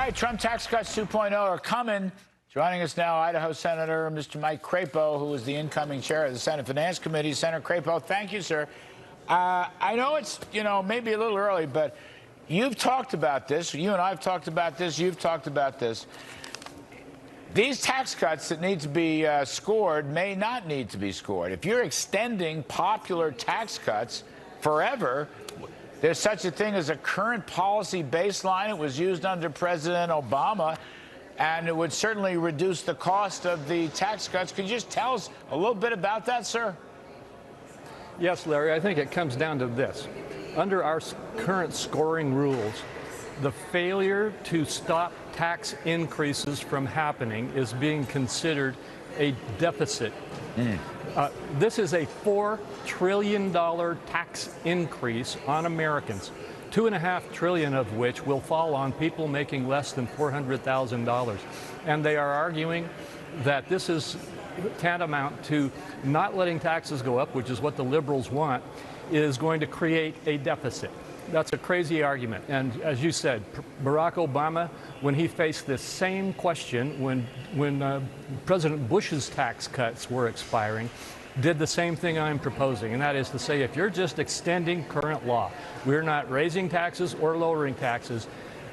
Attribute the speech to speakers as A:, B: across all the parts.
A: right, Trump tax cuts 2.0 are coming. Joining us now, Idaho Senator Mr. Mike Crapo, who is the incoming chair of the Senate Finance Committee. Senator Crapo, thank you, sir. I know it's, maybe a little early, but you've talked about this. You and I have talked about this. You've talked about this. These tax cuts that need to be scored may not need to be scored. If you're extending popular tax cuts forever, there's such a thing as a current policy baseline. It was used under President Obama, and it would certainly reduce the cost of the tax cuts. Could you just tell us a little bit about that, sir?
B: Yes, Larry, I think it comes down to this. Under our current scoring rules, the failure to stop tax increases from happening is being considered a deficit. This is a $4 trillion tax increase on Americans, $2.5 trillion of which will fall on people making less than $400,000. And they are arguing that this is tantamount to not letting taxes go up, which is what the liberals want, is going to create a deficit. That's a crazy argument. And as you said, Barack Obama, when he faced this same question when President Bush's tax cuts were expiring, did the same thing I'm proposing, and that is to say, if you're just extending current law, we're not raising taxes or lowering taxes,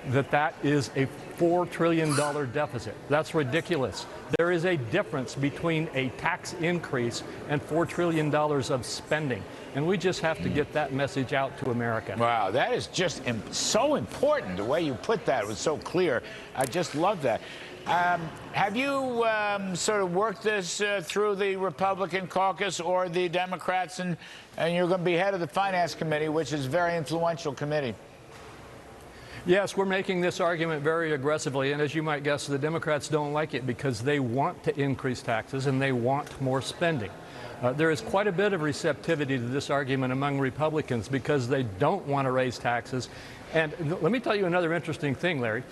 B: that is a $4 trillion deficit. That's ridiculous. There is a difference between a tax increase and $4 trillion of spending. And we just have to get that message out to America.
A: Wow, that is just so important. The way you put that was so clear. I just love that. Have you sort of worked this through the Republican caucus or the Democrats? And you're going to be head of the Finance Committee, which is a very influential committee.
B: Yes, we're making this argument very aggressively, and as you might guess, the Democrats don't like it because they want to increase taxes and they want more spending. There is quite a bit of receptivity to this argument among Republicans because they don't want to raise taxes. And let me tell you another interesting thing, Larry.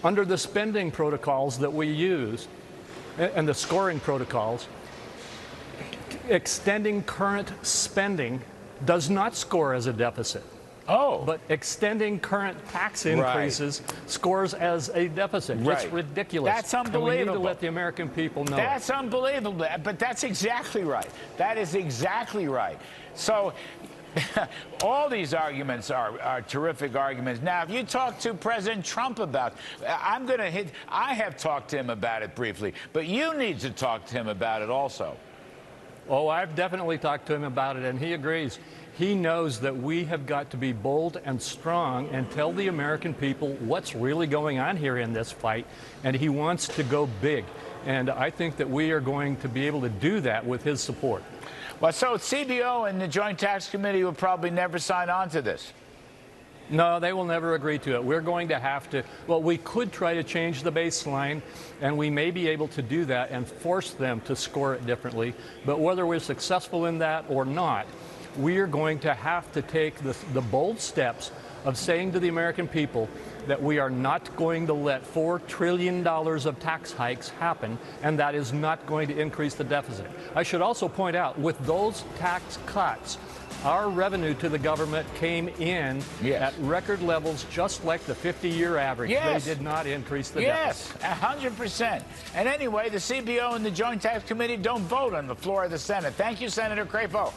B: Under the spending protocols that we use and the scoring protocols, extending current spending does not score as a deficit.
A: Oh.
B: But extending current tax increases scores as a deficit.
A: Right.
B: It's ridiculous.
A: That's unbelievable.
B: And we need to let the American people know.
A: That's unbelievable. But that's exactly right. That is exactly right. So all these arguments are terrific arguments. Now, if you talk to President Trump about, I have talked to him about it briefly, but you need to talk to him about it also.
B: Oh, I've definitely talked to him about it, and he agrees. He knows that we have got to be bold and strong and tell the American people what's really going on here in this fight, and he wants to go big. And I think that we are going to be able to do that with his support.
A: Well, so CBO and the Joint Tax Committee will probably never sign on to this.
B: No, they will never agree to it. We're going to have to, well, we could try to change the baseline, and we may be able to do that and force them to score it differently. But whether we're successful in that or not, we are going to have to take the bold steps of saying to the American people that we are not going to let $4 trillion of tax hikes happen, and that is not going to increase the deficit. I should also point out, with those tax cuts, our revenue to the government came in at record levels, just like the 50-year average.
A: Yes.
B: They did not increase the deficit.
A: Yes, 100%. And anyway, the CBO and the Joint Tax Committee don't vote on the floor of the Senate. Thank you, Senator Crapo.